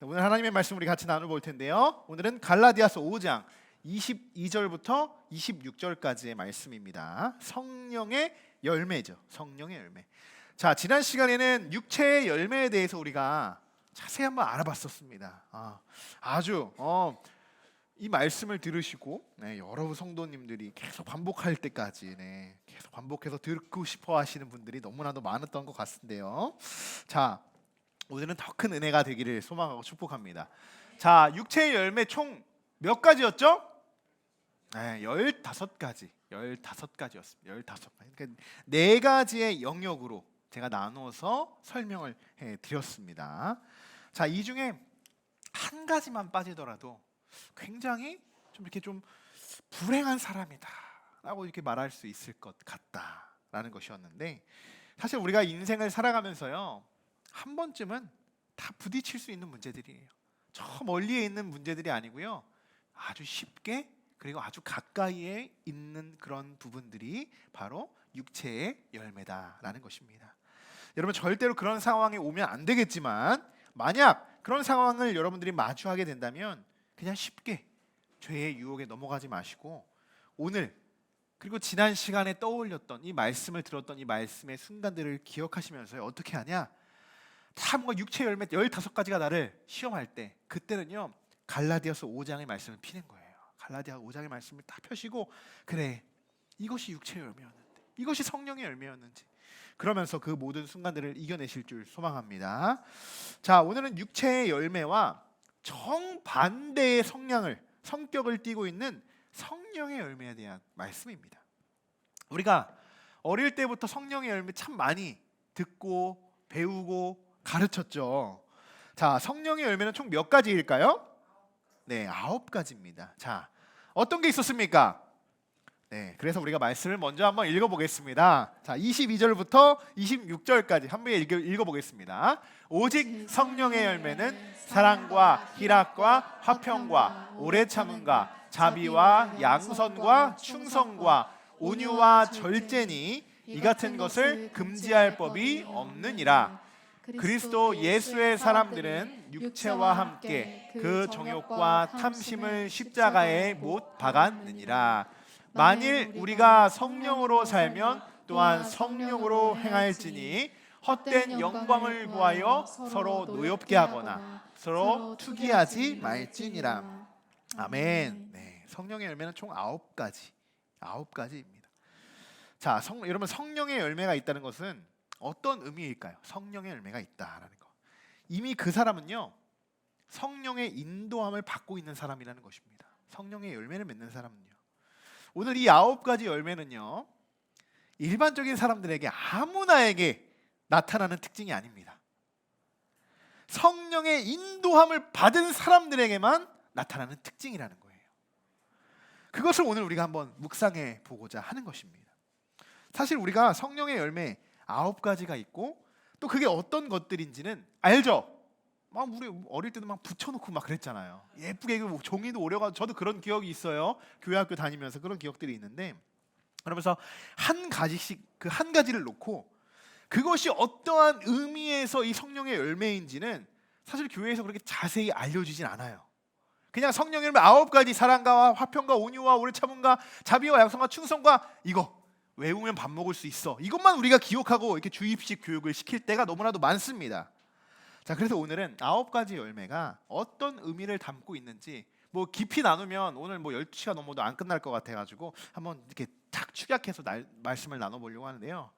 오늘 하나님의 말씀 우리 같이 나눠볼 텐데요. 오늘은 갈라디아서 5장 22절부터 26절까지의 말씀입니다. 성령의 열매죠. 성령의 열매. 자, 지난 시간에는 육체의 열매에 대해서 우리가 자세히 한번 알아봤었습니다. 아주 이 말씀을 들으시고 여러 성도님들이 계속 반복할 때까지 계속 반복해서 듣고 싶어 하시는 분들이 너무나도 많았던 것 같은데요. 자, 오늘은 더 큰 은혜가 되기를 소망하고 축복합니다. 자, 육체의 열매 총 몇 가지였죠? 15가지. 15가지였습니다. 15가지. 그러니까 4가지의 영역으로 제가 나눠서 설명을 해 드렸습니다. 자, 이 중에 한 가지만 빠지더라도 굉장히 좀 이렇게 좀 불행한 사람이다라고 이렇게 말할 수 있을 것 같다라는 것이었는데, 사실 우리가 인생을 살아가면서요, 한 번쯤은 다 부딪힐 수 있는 문제들이에요. 저 멀리에 있는 문제들이 아니고요, 아주 쉽게 그리고 아주 가까이에 있는 그런 부분들이 바로 육체의 열매다라는 것입니다. 여러분, 절대로 그런 상황에 오면 안 되겠지만 만약 그런 상황을 여러분들이 마주하게 된다면 그냥 쉽게 죄의 유혹에 넘어가지 마시고, 오늘 그리고 지난 시간에 떠올렸던 이 말씀을 들었던 이 말씀의 순간들을 기억하시면서 어떻게 하냐? 참 육체 열매 15가지가 나를 시험할 때, 그때는요 갈라디아서 5장의 말씀을 피는 거예요. 갈라디아 5장의 말씀을 딱 펴시고, 그래, 이것이 육체의 열매였는데, 이것이 성령의 열매였는지, 그러면서 그 모든 순간들을 이겨내실 줄 소망합니다. 자, 오늘은 육체의 열매와 정반대의 성격을 띠고 있는 성령의 열매에 대한 말씀입니다. 우리가 어릴 때부터 성령의 열매 참 많이 듣고 배우고 가르쳤죠. 자, 성령의 열매는 총 몇 가지일까요? 9가지입니다. 자, 어떤 게 있었습니까? 그래서 우리가 말씀을 먼저 한번 읽어보겠습니다. 자, 22절부터 26절까지 한번 읽어보겠습니다. 오직 성령의 열매는 사랑과 희락과 화평과 오래 참음과 자비와 양선과 충성과 온유와 절제니 이 같은 것을 금지할 법이 없느니라. 그리스도 예수의 사람들은 육체와 함께 그 정욕과 탐심을 십자가에 못 박았느니라. 만일 우리가 성령으로 살면 또한 성령으로 행할지니 헛된 영광을 구하여 서로 노엽게 하거나 서로 투기하지 말지니라. 아멘. 성령의 열매는 총 9가지입니다. 자, 여러분, 성령의 열매가 있다는 것은 어떤 의미일까요? 성령의 열매가 있다라는 거. 이미 그 사람은요, 성령의 인도함을 받고 있는 사람이라는 것입니다. 성령의 열매를 맺는 사람은요. 오늘 이 9가지 열매는요, 일반적인 사람들에게 아무나에게 나타나는 특징이 아닙니다. 성령의 인도함을 받은 사람들에게만 나타나는 특징이라는 거예요. 그것을 오늘 우리가 한번 묵상해 보고자 하는 것입니다. 사실 우리가 성령의 열매 9가지가 있고, 또 그게 어떤 것들인지는 알죠? 막 우리 어릴 때도 막 붙여놓고 막 그랬잖아요. 예쁘게 종이도 오려가지고, 저도 그런 기억이 있어요. 교회 학교 다니면서 그런 기억들이 있는데, 그러면서 한 가지씩 그 한 가지를 놓고 그것이 어떠한 의미에서 이 성령의 열매인지는 사실 교회에서 그렇게 자세히 알려주진 않아요. 그냥 성령의 열매 9가지, 사랑과 화평과 온유와 오래 참음과 자비와 양선과 충성과, 이거 외우면 밥 먹을 수 있어, 이것만 우리가 기억하고 이렇게 주입식 교육을 시킬 때가 너무나도 많습니다. 자, 그래서 오늘은 9가지 열매가 어떤 의미를 담고 있는지 깊이 나누면 오늘 12시가 넘어도 안 끝날 것 같아가지고 한번 이렇게 탁 축약해서 말씀을 나눠보려고 하는데요.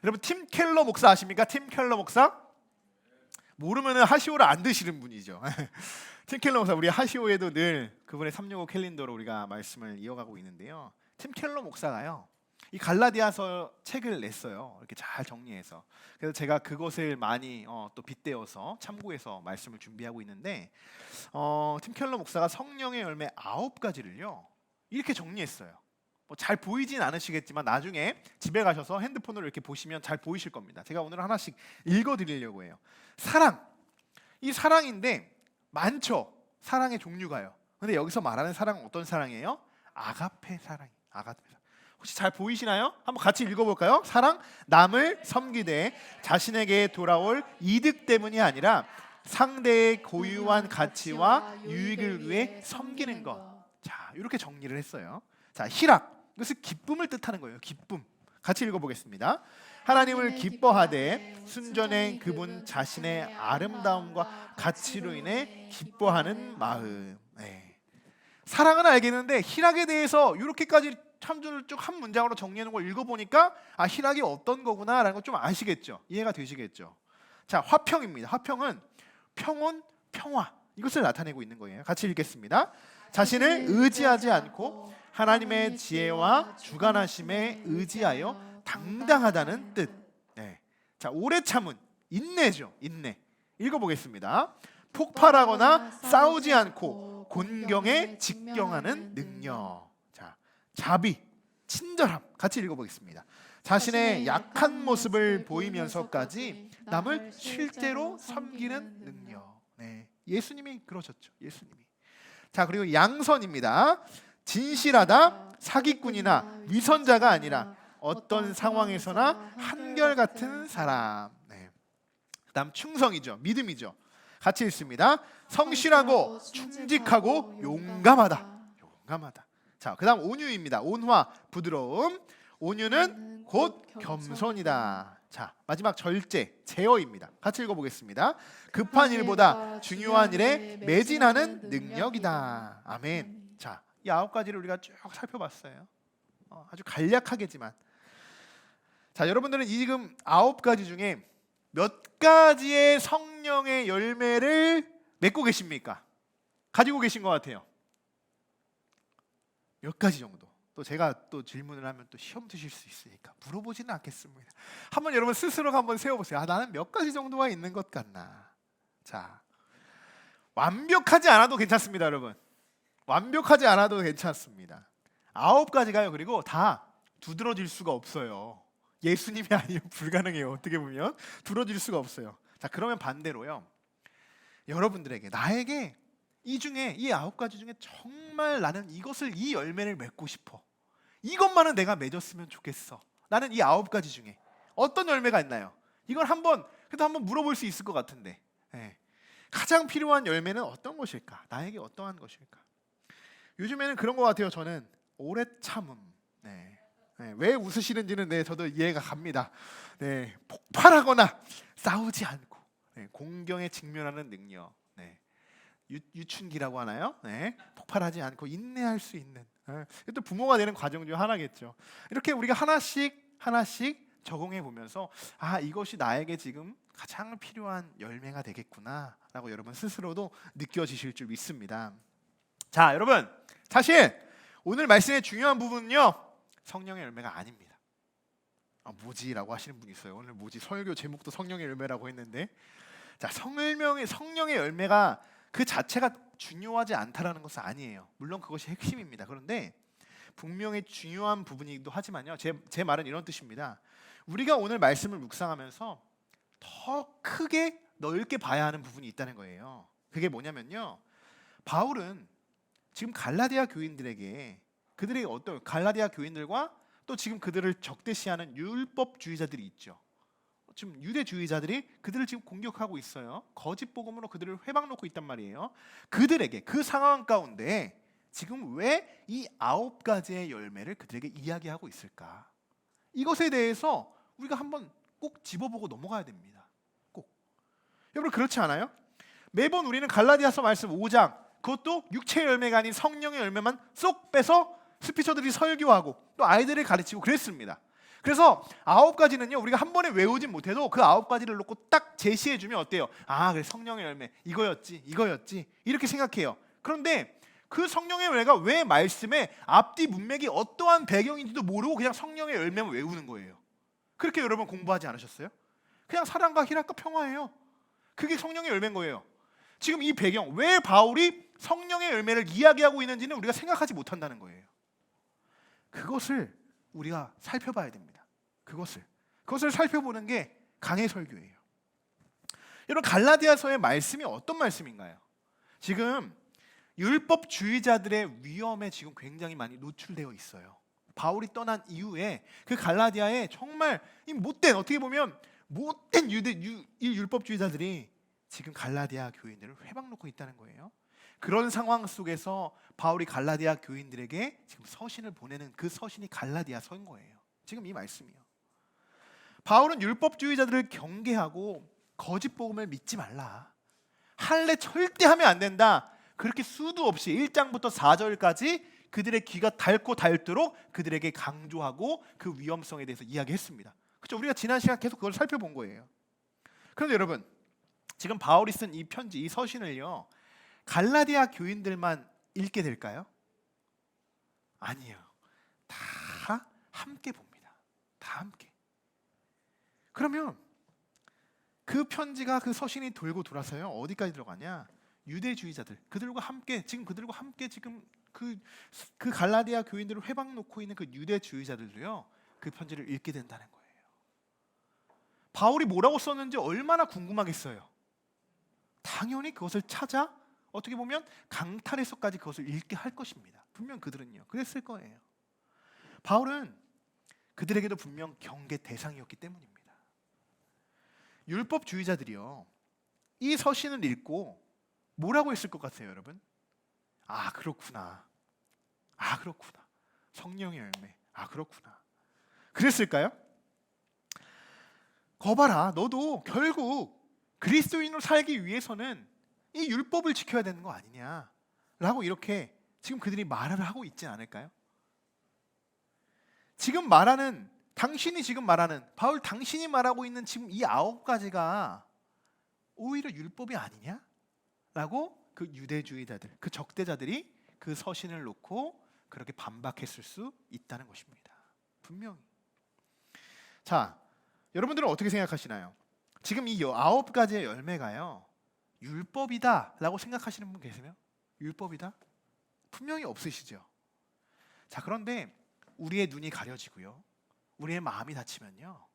여러분, 팀 켈러 목사 아십니까? 팀 켈러 목사? 모르면 하시오를 안 드시는 분이죠. 팀 켈러 목사, 우리 하시오에도 늘 그분의 365 캘린더로 우리가 말씀을 이어가고 있는데요. 팀 켈러 목사가요, 이 갈라디아서 책을 냈어요. 이렇게 잘 정리해서. 그래서 제가 그것을 많이 또 빗대어서 참고해서 말씀을 준비하고 있는데, 팀 켈러 목사가 성령의 열매 9가지를요 이렇게 정리했어요. 잘 보이진 않으시겠지만 나중에 집에 가셔서 핸드폰으로 이렇게 보시면 잘 보이실 겁니다. 제가 오늘 하나씩 읽어드리려고 해요. 사랑, 이 사랑인데 많죠. 사랑의 종류가요. 근데 여기서 말하는 사랑은 어떤 사랑이에요? 아가페 사랑이에요. 아가페 사랑. 혹시 잘 보이시나요? 한번 같이 읽어볼까요? 사랑, 남을 섬기되 자신에게 돌아올 이득 때문이 아니라 상대의 고유한 가치와 유익을 위해 섬기는 것. 자, 이렇게 정리를 했어요. 자, 희락, 이것은 기쁨을 뜻하는 거예요. 기쁨. 같이 읽어보겠습니다. 하나님을 기뻐하되 순전히 그분 자신의 아름다움과 가치로 인해 기뻐하는 마음. 네. 사랑은 알겠는데 희락에 대해서 이렇게까지 참조를 쭉 한 문장으로 정리하는 걸 읽어보니까 아, 희락이 어떤 거구나라는 거 좀 아시겠죠? 이해가 되시겠죠? 자, 화평입니다. 화평은 평온, 평화 이것을 나타내고 있는 거예요. 같이 읽겠습니다. 자신을 의지하지 않고 하나님의 지혜와 주관하심에 의지하여 당당하다는 뜻. 네. 자, 오래 참은 인내죠. 인내. 읽어보겠습니다. 폭발하거나 싸우지 않고 곤경에 직경하는 능력. 자, 자비, 친절함. 같이 읽어보겠습니다. 자신의 약한 모습을 보이면서까지 남을 실제로 섬기는 능력. 네. 예수님이 그러셨죠. 예수님이. 자, 그리고 양선입니다. 진실하다, 사기꾼이나 위선자가 아니라 어떤 상황에서나 한결같은 사람. 네. 그다음 충성이죠. 믿음이죠. 같이 읽습니다. 성실하고 충직하고 용감하다. 용감하다. 자, 그다음 온유입니다. 온화, 부드러움. 온유는 곧 겸손이다. 자, 마지막 절제, 제어입니다. 같이 읽어보겠습니다. 급한 일보다 중요한 일에 매진하는 능력이다. 아멘. 자, 이 9가지를 우리가 쭉 살펴봤어요. 아주 간략하겠지만, 자, 여러분들은 지금 9가지 중에 몇 가지의 성령의 열매를 맺고 계십니까? 가지고 계신 것 같아요. 몇 가지 정도. 또 제가 또 질문을 하면 또 시험 드실 수 있으니까 물어보지는 않겠습니다. 한번 여러분 스스로가 한번 세워보세요. 아, 나는 몇 가지 정도가 있는 것 같나. 자, 완벽하지 않아도 괜찮습니다, 여러분. 완벽하지 않아도 괜찮습니다. 9가지가요. 그리고 다 두드러질 수가 없어요. 예수님이 아니면 불가능해요. 어떻게 보면 두드러질 수가 없어요. 자, 그러면 반대로요. 여러분들에게, 나에게 이 중에 이 9가지 중에 정말 나는 이 열매를 맺고 싶어. 이것만은 내가 맺었으면 좋겠어. 나는 이 9가지 중에 어떤 열매가 있나요? 이걸 그래도 한번 물어볼 수 있을 것 같은데. 네. 가장 필요한 열매는 어떤 것일까? 나에게 어떠한 것일까? 요즘에는 그런 것 같아요. 저는 오래 참음. 네. 네. 왜 웃으시는지는 저도 이해가 갑니다. 네. 폭발하거나 싸우지 않고 공경에 직면하는 능력. 네. 유춘기라고 하나요? 네. 폭발하지 않고 인내할 수 있는. 또 부모가 되는 과정 중 하나겠죠. 이렇게 우리가 하나씩 적용해 보면서 아, 이것이 나에게 지금 가장 필요한 열매가 되겠구나라고 여러분 스스로도 느껴지실 줄 믿습니다. 자, 여러분, 사실 오늘 말씀의 중요한 부분은요, 성령의 열매가 아닙니다. 뭐지라고 하시는 분이 있어요. 오늘 뭐지? 설교 제목도 성령의 열매라고 했는데, 자, 성령의 열매가 그 자체가 중요하지 않다라는 것은 아니에요. 물론 그것이 핵심입니다. 그런데 분명히 중요한 부분이기도 하지만요. 제 말은 이런 뜻입니다. 우리가 오늘 말씀을 묵상하면서 더 크게 넓게 봐야 하는 부분이 있다는 거예요. 그게 뭐냐면요. 바울은 지금 갈라디아 교인들에게 그들의 어떤 갈라디아 교인들과 또 지금 그들을 적대시하는 율법주의자들이 있죠. 지금 유대주의자들이 그들을 지금 공격하고 있어요. 거짓 복음으로 그들을 회방 놓고 있단 말이에요. 그들에게 그 상황 가운데 지금 왜 이 9가지의 열매를 그들에게 이야기하고 있을까? 이것에 대해서 우리가 한번 꼭 집어보고 넘어가야 됩니다. 꼭. 여러분, 그렇지 않아요? 매번 우리는 갈라디아서 말씀 5장, 그것도 육체의 열매가 아닌 성령의 열매만 쏙 빼서 스피처들이 설교하고 또 아이들을 가르치고 그랬습니다. 그래서 9가지는요, 우리가 한 번에 외우진 못해도 그 9가지를 놓고 딱 제시해주면 어때요? 아, 그래, 성령의 열매 이거였지 이렇게 생각해요. 그런데 그 성령의 열매가 왜 말씀에 앞뒤 문맥이 어떠한 배경인지도 모르고 그냥 성령의 열매만 외우는 거예요. 그렇게 여러분 공부하지 않으셨어요? 그냥 사랑과 희락과 평화예요. 그게 성령의 열매인 거예요. 지금 이 배경, 왜 바울이 성령의 열매를 이야기하고 있는지는 우리가 생각하지 못한다는 거예요. 그것을 우리가 살펴봐야 됩니다. 그것을 살펴보는 게 강해 설교예요. 여러분, 갈라디아서의 말씀이 어떤 말씀인가요? 지금 율법주의자들의 위험에 지금 굉장히 많이 노출되어 있어요. 바울이 떠난 이후에 그 갈라디아에 정말 이 못된, 어떻게 보면 못된 율법주의자들이 지금 갈라디아 교인들을 회방 놓고 있다는 거예요. 그런 상황 속에서 바울이 갈라디아 교인들에게 지금 서신을 보내는 그 서신이 갈라디아서인 거예요. 지금 이 말씀이요. 바울은 율법주의자들을 경계하고 거짓 복음을 믿지 말라. 할례 절대 하면 안 된다. 그렇게 수도 없이 1장부터 4절까지 그들의 귀가 닳고 닳도록 그들에게 강조하고 그 위험성에 대해서 이야기했습니다. 그렇죠? 우리가 지난 시간 계속 그걸 살펴본 거예요. 그런데 여러분, 지금 바울이 쓴 이 편지, 이 서신을요, 갈라디아 교인들만 읽게 될까요? 아니에요. 다 함께 봅니다. 다 함께. 그러면 그 편지가, 그 서신이 돌고 돌아서요, 어디까지 들어가냐? 유대주의자들, 그들과 함께 지금 그 갈라디아 교인들을 회방 놓고 있는 그 유대주의자들도요, 그 편지를 읽게 된다는 거예요. 바울이 뭐라고 썼는지 얼마나 궁금하겠어요. 당연히 그것을 찾아 어떻게 보면 강탈해서까지 그것을 읽게 할 것입니다. 분명 그들은요, 그랬을 거예요. 바울은 그들에게도 분명 경계 대상이었기 때문입니다. 율법주의자들이요, 이 서신을 읽고 뭐라고 했을 것 같아요, 여러분? 아, 그렇구나. 아, 그렇구나. 성령의 열매. 아, 그렇구나. 그랬을까요? 거봐라, 너도 결국 그리스도인으로 살기 위해서는 이 율법을 지켜야 되는 거 아니냐 라고 이렇게 지금 그들이 말을 하고 있지 않을까요? 지금 말하는, 당신이 지금 말하는, 바울 당신이 말하고 있는 지금 이 9가지가 오히려 율법이 아니냐? 라고 그 유대주의자들, 그 적대자들이 그 서신을 놓고 그렇게 반박했을 수 있다는 것입니다. 분명히. 자, 여러분들은 어떻게 생각하시나요? 지금 이 9가지의 열매가요, 율법이다 라고 생각하시는 분 계세요? 율법이다? 분명히 없으시죠? 자, 그런데 우리의 눈이 가려지고요, 우리의 마음이 닫히면요,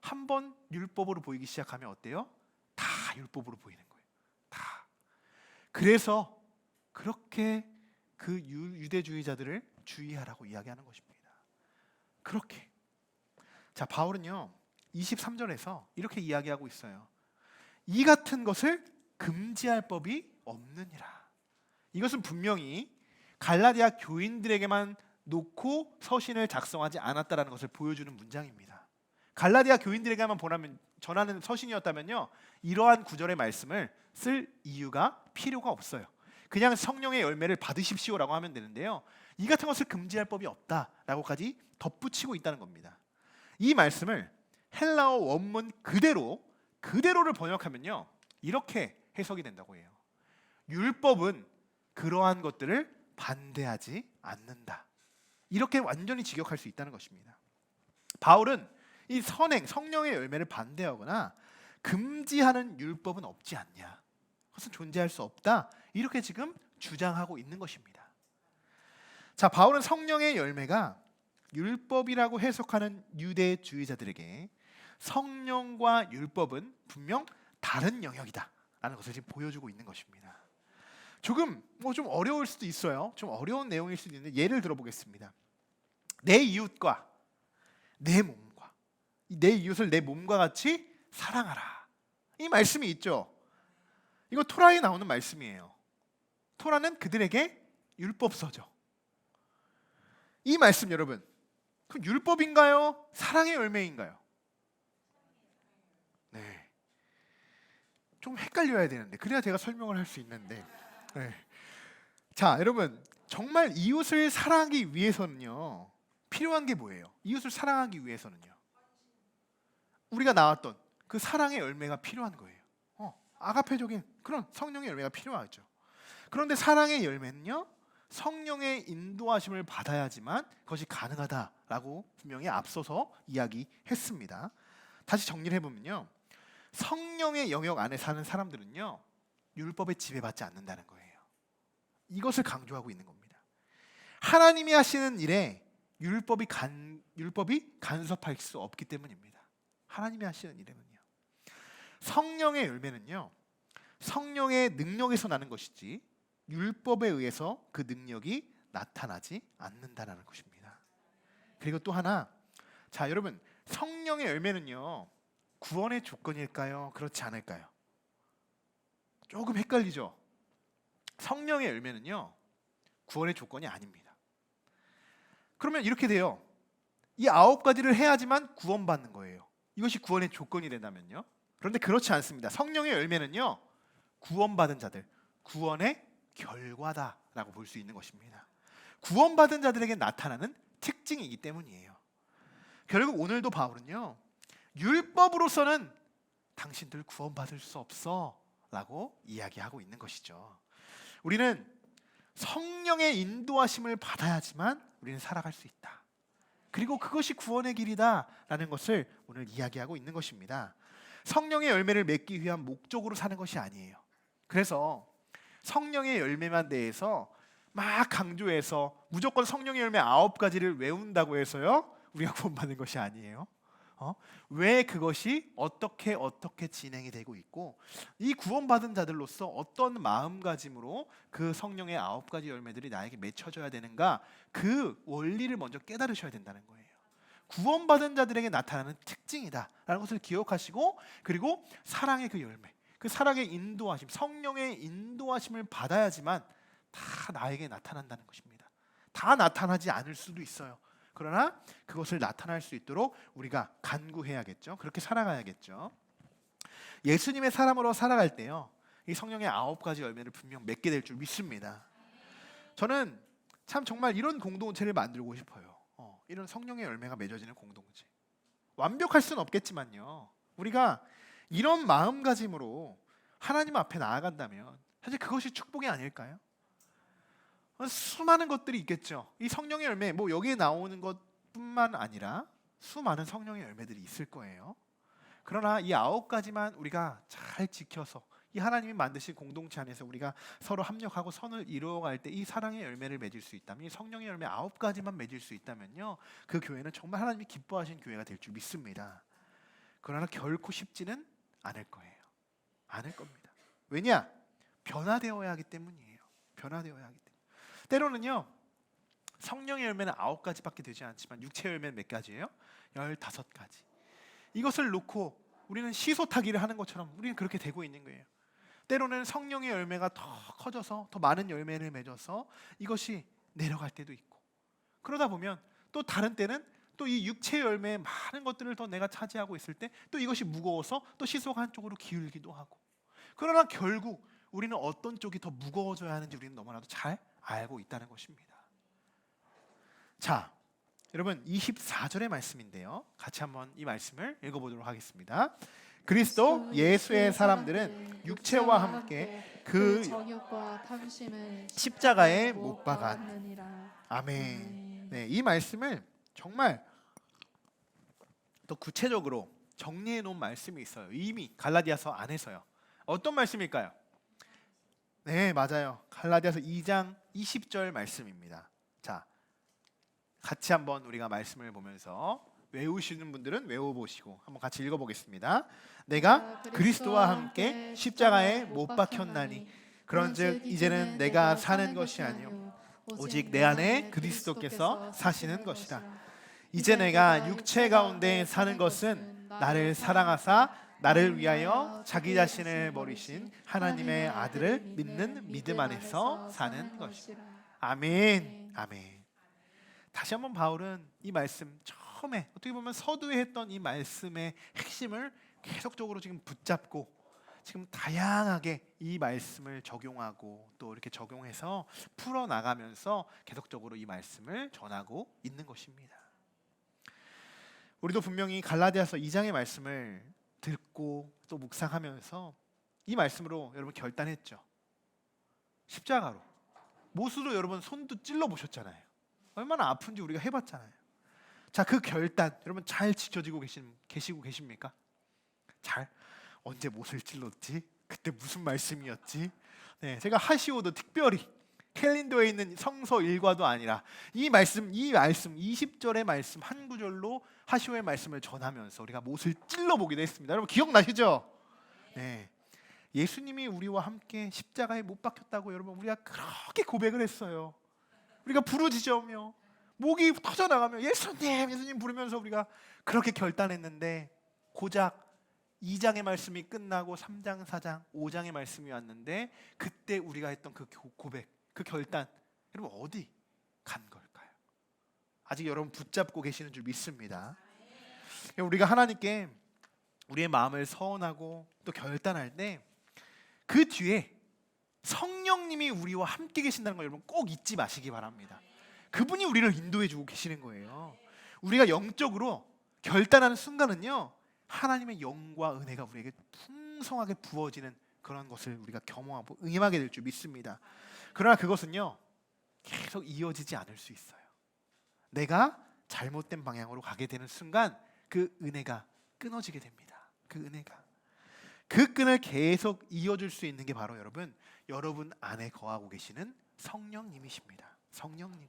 한번 율법으로 보이기 시작하면 어때요? 다 율법으로 보이는 거예요. 다. 그래서 그렇게 그 유대주의자들을 주의하라고 이야기하는 것입니다. 그렇게. 자, 바울은요 23절에서 이렇게 이야기하고 있어요. 이 같은 것을 금지할 법이 없느니라. 이것은 분명히 갈라디아 교인들에게만 놓고 서신을 작성하지 않았다라는 것을 보여주는 문장입니다. 갈라디아 교인들에게만 전하는 서신이었다면요, 이러한 구절의 말씀을 쓸 이유가 필요가 없어요. 그냥 성령의 열매를 받으십시오라고 하면 되는데요, 이 같은 것을 금지할 법이 없다라고까지 덧붙이고 있다는 겁니다. 이 말씀을 헬라어 원문 그대로를 번역하면요, 이렇게 해석이 된다고 해요. 율법은 그러한 것들을 반대하지 않는다. 이렇게 완전히 직역할 수 있다는 것입니다. 바울은 이 선행, 성령의 열매를 반대하거나 금지하는 율법은 없지 않냐, 그것은 존재할 수 없다, 이렇게 지금 주장하고 있는 것입니다. 자, 바울은 성령의 열매가 율법이라고 해석하는 유대주의자들에게 성령과 율법은 분명 다른 영역이다 라는 것을 지금 보여주고 있는 것입니다. 조금 좀 어려울 수도 있어요. 좀 어려운 내용일 수도 있는데 예를 들어보겠습니다. 내 이웃과 내 몸과, 내 이웃을 내 몸과 같이 사랑하라, 이 말씀이 있죠. 이거 토라에 나오는 말씀이에요. 토라는 그들에게 율법서죠. 이 말씀 여러분, 그럼 율법인가요? 사랑의 열매인가요? 네, 좀 헷갈려야 되는데, 그래야 제가 설명을 할 수 있는데. 네. 자, 여러분, 정말 이웃을 사랑하기 위해서는요, 필요한 게 뭐예요? 이웃을 사랑하기 위해서는요, 우리가 나왔던 그 사랑의 열매가 필요한 거예요. 아가페적인 그런 성령의 열매가 필요하죠. 그런데 사랑의 열매는요, 성령의 인도하심을 받아야지만 그것이 가능하다라고 분명히 앞서서 이야기했습니다. 다시 정리를 해보면요, 성령의 영역 안에 사는 사람들은요, 율법에 지배받지 않는다는 거예요. 이것을 강조하고 있는 겁니다. 하나님이 하시는 일에 율법이 간섭할 수 없기 때문입니다. 하나님이 하시는 일에는요. 성령의 열매는요, 성령의 능력에서 나는 것이지 율법에 의해서 그 능력이 나타나지 않는다는 것입니다. 그리고 또 하나, 자 여러분, 성령의 열매는요 구원의 조건일까요? 그렇지 않을까요? 조금 헷갈리죠? 성령의 열매는요, 구원의 조건이 아닙니다. 그러면 이렇게 돼요. 이 9가지를 해야지만 구원받는 거예요. 이것이 구원의 조건이 된다면요. 그런데 그렇지 않습니다. 성령의 열매는요, 구원받은 자들, 구원의 결과다라고 볼 수 있는 것입니다. 구원받은 자들에게 나타나는 특징이기 때문이에요. 결국 오늘도 바울은요, 율법으로서는 당신들 구원받을 수 없어 라고 이야기하고 있는 것이죠. 우리는 성령의 인도하심을 받아야지만 우리는 살아갈 수 있다. 그리고 그것이 구원의 길이다 라는 것을 오늘 이야기하고 있는 것입니다. 성령의 열매를 맺기 위한 목적으로 사는 것이 아니에요. 그래서 성령의 열매만 대해서 막 강조해서 무조건 성령의 열매 9가지를 외운다고 해서요, 우리가 구원받는 것이 아니에요. 왜 그것이 어떻게 진행이 되고 있고, 이 구원받은 자들로서 어떤 마음가짐으로 그 성령의 9가지 열매들이 나에게 맺혀져야 되는가, 그 원리를 먼저 깨달으셔야 된다는 거예요. 구원받은 자들에게 나타나는 특징이다라는 것을 기억하시고, 그리고 사랑의 그 열매, 그 사랑의 인도하심, 성령의 인도하심을 받아야지만 다 나에게 나타난다는 것입니다. 다 나타나지 않을 수도 있어요. 그러나 그것을 나타날 수 있도록 우리가 간구해야겠죠. 그렇게 살아가야겠죠. 예수님의 사람으로 살아갈 때요, 이 성령의 9가지 열매를 분명 맺게 될 줄 믿습니다. 저는 참 정말 이런 공동체를 만들고 싶어요. 이런 성령의 열매가 맺어지는 공동체. 완벽할 수는 없겠지만요, 우리가 이런 마음가짐으로 하나님 앞에 나아간다면 사실 그것이 축복이 아닐까요? 수많은 것들이 있겠죠. 이 성령의 열매, 뭐 여기에 나오는 것뿐만 아니라 수많은 성령의 열매들이 있을 거예요. 그러나 이 9가지만 우리가 잘 지켜서 이 하나님이 만드신 공동체 안에서 우리가 서로 합력하고 선을 이루어갈 때 이 사랑의 열매를 맺을 수 있다면, 이 성령의 열매 9가지만 맺을 수 있다면요, 그 교회는 정말 하나님이 기뻐하신 교회가 될 줄 믿습니다. 그러나 결코 쉽지는 않을 거예요. 않을 겁니다. 왜냐? 변화되어야 하기 때문이에요. 변화되어야 하기 때문에. 때로는요, 성령의 열매는 9가지밖에 되지 않지만 육체 열매는 몇 가지예요? 15가지. 이것을 놓고 우리는 시소 타기를 하는 것처럼 우리는 그렇게 되고 있는 거예요. 때로는 성령의 열매가 더 커져서 더 많은 열매를 맺어서 이것이 내려갈 때도 있고, 그러다 보면 또 다른 때는 또 이 육체 열매의 많은 것들을 더 내가 차지하고 있을 때 또 이것이 무거워서 또 시소가 한쪽으로 기울기도 하고, 그러나 결국 우리는 어떤 쪽이 더 무거워져야 하는지 우리는 너무나도 잘 알고 있다는 것입니다. 자, 여러분 24절의 말씀인데요, 같이 한번 이 말씀을 읽어보도록 하겠습니다. 그리스도 예수의 사람들은 육체와 함께 그 정욕과 탐심을 십자가에 못 박았느니라. 아멘. 네, 이 말씀을 정말 더 구체적으로 정리해 놓은 말씀이 있어요. 이미 갈라디아서 안에서요. 어떤 말씀일까요? 네, 맞아요. 갈라디아서 2장 20절 말씀입니다. 자, 같이 한번 우리가 말씀을 보면서 외우시는 분들은 외워보시고 한번 같이 읽어보겠습니다. 내가 그리스도와 함께 십자가에 못 박혔나니 그런즉 이제는 내가 사는 것이 아니요 오직 내 안에 그리스도께서 사시는 것이라. 이제 내가 육체 가운데 사는 것은 나를 사랑하사 나를 위하여 자기 자신을 버리신 하나님의 아들을 믿는 믿음 안에서 사는 것이라. 아멘. 아멘. 다시 한번 바울은 이 말씀 처음에 어떻게 보면 서두에 했던 이 말씀의 핵심을 계속적으로 지금 붙잡고 지금 다양하게 이 말씀을 적용하고 또 이렇게 적용해서 풀어나가면서 계속적으로 이 말씀을 전하고 있는 것입니다. 우리도 분명히 갈라디아서 2장의 말씀을 듣고 또 묵상하면서 이 말씀으로 여러분 결단했죠. 십자가로 못으로 여러분 손도 찔러 보셨잖아요. 얼마나 아픈지 우리가 해봤잖아요. 자, 그 결단 여러분 잘 지켜지고 계시고 계십니까? 잘? 언제 못을 찔렀지? 그때 무슨 말씀이었지? 네, 제가 하시오도 특별히 캘린더에 있는 성서 일과도 아니라 이 말씀 20절의 말씀 한 구절로 하시오의 말씀을 전하면서 우리가 못을 찔러보기도 했습니다. 여러분 기억나시죠? 네, 예수님이 우리와 함께 십자가에 못 박혔다고 여러분 우리가 그렇게 고백을 했어요. 우리가 부르짖으며 목이 터져나가며 예수님 부르면서 우리가 그렇게 결단했는데 고작 2장의 말씀이 끝나고 3장, 4장, 5장의 말씀이 왔는데 그때 우리가 했던 그 고백, 그 결단, 여러분 어디 간 걸까요? 아직 여러분 붙잡고 계시는 줄 믿습니다. 우리가 하나님께 우리의 마음을 서원하고 또 결단할 때 그 뒤에 성령님이 우리와 함께 계신다는 걸 여러분 꼭 잊지 마시기 바랍니다. 그분이 우리를 인도해 주고 계시는 거예요. 우리가 영적으로 결단하는 순간은요, 하나님의 영과 은혜가 우리에게 풍성하게 부어지는 그런 것을 우리가 경험하고 응임하게 될 줄 믿습니다. 그러나 그것은요 계속 이어지지 않을 수 있어요. 내가 잘못된 방향으로 가게 되는 순간 그 은혜가 끊어지게 됩니다. 그 은혜가, 그 끈을 계속 이어줄 수 있는 게 바로 여러분 안에 거하고 계시는 성령님이십니다. 성령님.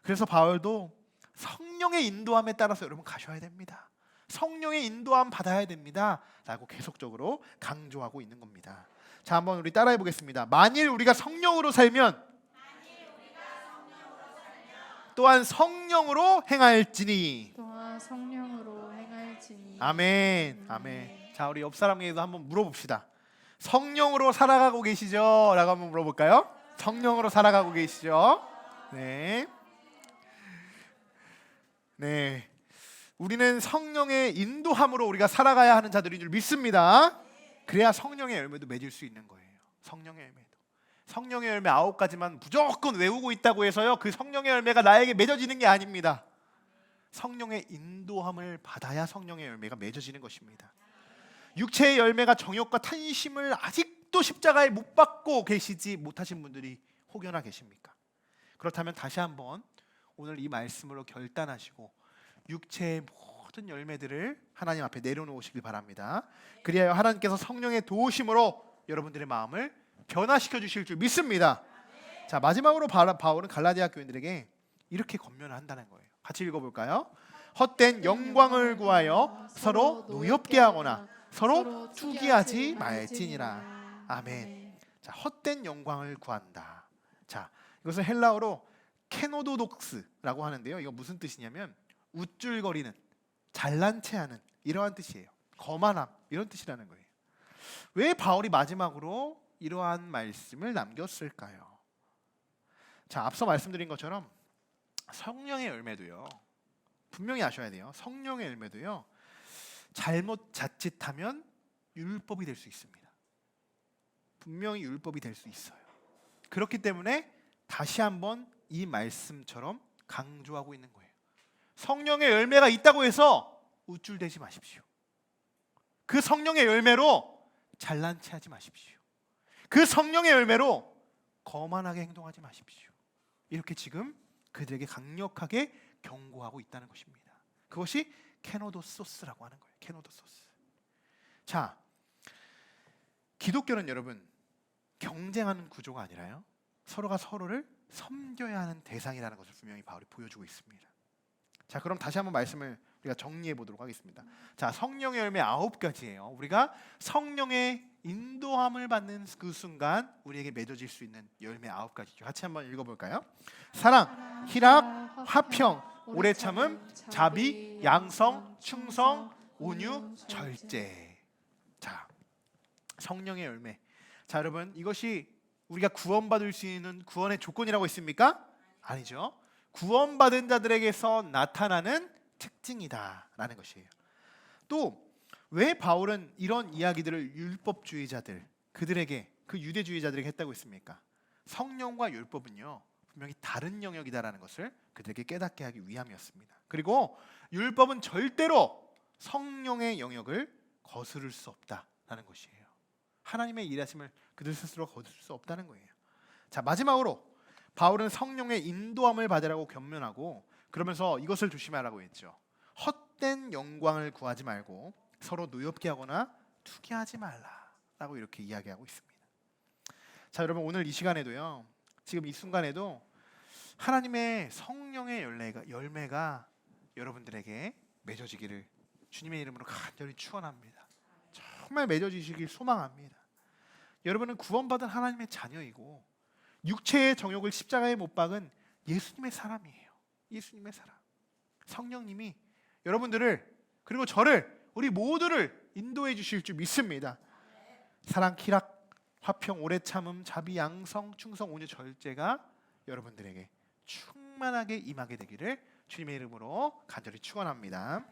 그래서 바울도 성령의 인도함에 따라서 여러분 가셔야 됩니다. 성령의 인도함 받아야 됩니다 라고 계속적으로 강조하고 있는 겁니다. 자, 한번 우리 따라해 보겠습니다. 만일 우리가 성령으로 살면 또한 성령으로 행할지니. 또한 성령으로 행할지니. 아멘. 아멘. 자, 우리 옆 사람에게도 한번 물어봅시다. 성령으로 살아가고 계시죠? 라고 한번 물어볼까요? 성령으로 살아가고 계시죠? 네. 네. 우리는 성령의 인도함으로 우리가 살아가야 하는 자들인 줄 믿습니다. 그래야 성령의 열매도 맺을 수 있는 거예요. 성령의 열매도. 성령의 열매 9가지만 무조건 외우고 있다고 해서요 그 성령의 열매가 나에게 맺어지는 게 아닙니다. 성령의 인도함을 받아야 성령의 열매가 맺어지는 것입니다. 육체의 열매가 정욕과 탐심을 아직도 십자가에 못 박고 계시지 못하신 분들이 혹여나 계십니까? 그렇다면 다시 한번 오늘 이 말씀으로 결단하시고 육체의 모든 열매들을 하나님 앞에 내려놓으시길 바랍니다. 그리하여 하나님께서 성령의 도우심으로 여러분들의 마음을 변화시켜 주실 줄 믿습니다. 자, 마지막으로 바울은 갈라디아 교인들에게 이렇게 권면을 한다는 거예요. 같이 읽어볼까요? 헛된 영광을 구하여 서로 노엽게 하거나 서로 투기하지 말지니라. 아멘. 자, 헛된 영광을 구한다. 자, 이것은 헬라어로 케노도독스라고 하는데요. 이거 무슨 뜻이냐면 우쭐거리는, 잘난 체하는 이러한 뜻이에요. 거만함 이런 뜻이라는 거예요. 왜 바울이 마지막으로 이러한 말씀을 남겼을까요? 자, 앞서 말씀드린 것처럼 성령의 열매도요, 분명히 아셔야 돼요. 성령의 열매도요, 잘못 자칫하면 율법이 될 수 있습니다. 분명히 율법이 될 수 있어요. 그렇기 때문에 다시 한번 이 말씀처럼 강조하고 있는 거예요. 성령의 열매가 있다고 해서 우쭐대지 마십시오. 그 성령의 열매로 잘난 체하지 마십시오. 그 성령의 열매로 거만하게 행동하지 마십시오. 이렇게 지금 그들에게 강력하게 경고하고 있다는 것입니다. 그것이 케노도소스라고 하는 거예요. 케노도소스. 자, 기독교는 여러분 경쟁하는 구조가 아니라요, 서로가 서로를 섬겨야 하는 대상이라는 것을 분명히 바울이 보여주고 있습니다. 자, 그럼 다시 한번 말씀을 우리가 정리해 보도록 하겠습니다. 자, 성령의 열매 9가지예요. 우리가 성령의 인도함을 받는 그 순간 우리에게 맺어질 수 있는 열매 9가지죠. 같이 한번 읽어볼까요? 사랑, 희락, 화평, 오래 참음, 자비, 양성, 충성, 온유, 절제. 자, 성령의 열매. 자, 여러분, 이것이 우리가 구원받을 수 있는 구원의 조건이라고 있습니까? 아니죠. 구원받은 자들에게서 나타나는 특징이다라는 것이에요. 또 왜 바울은 이런 이야기들을 율법주의자들, 그들에게, 그 유대주의자들에게 했다고 했습니까? 성령과 율법은요 분명히 다른 영역이다라는 것을 그들에게 깨닫게 하기 위함이었습니다. 그리고 율법은 절대로 성령의 영역을 거스를 수 없다라는 것이에요. 하나님의 일하심을 그들 스스로 거둘 수 없다는 거예요. 자, 마지막으로 바울은 성령의 인도함을 받으라고 권면하고, 그러면서 이것을 조심하라고 했죠. 헛된 영광을 구하지 말고 서로 노엽게 하거나 투기하지 말라라고 이렇게 이야기하고 있습니다. 자, 여러분, 오늘 이 시간에도요, 지금 이 순간에도 하나님의 성령의 열매가 여러분들에게 맺어지기를 주님의 이름으로 간절히 축원합니다. 정말 맺어지시길 소망합니다. 여러분은 구원받은 하나님의 자녀이고 육체의 정욕을 십자가에 못 박은 예수님의 사람이에요. 예수님의 사람. 성령님이 여러분들을, 그리고 저를, 우리 모두를 인도해 주실 줄 믿습니다. 사랑, 희락, 화평, 오래 참음, 자비, 양성, 충성, 온유, 절제가 여러분들에게 충만하게 임하게 되기를 주님의 이름으로 간절히 축원합니다.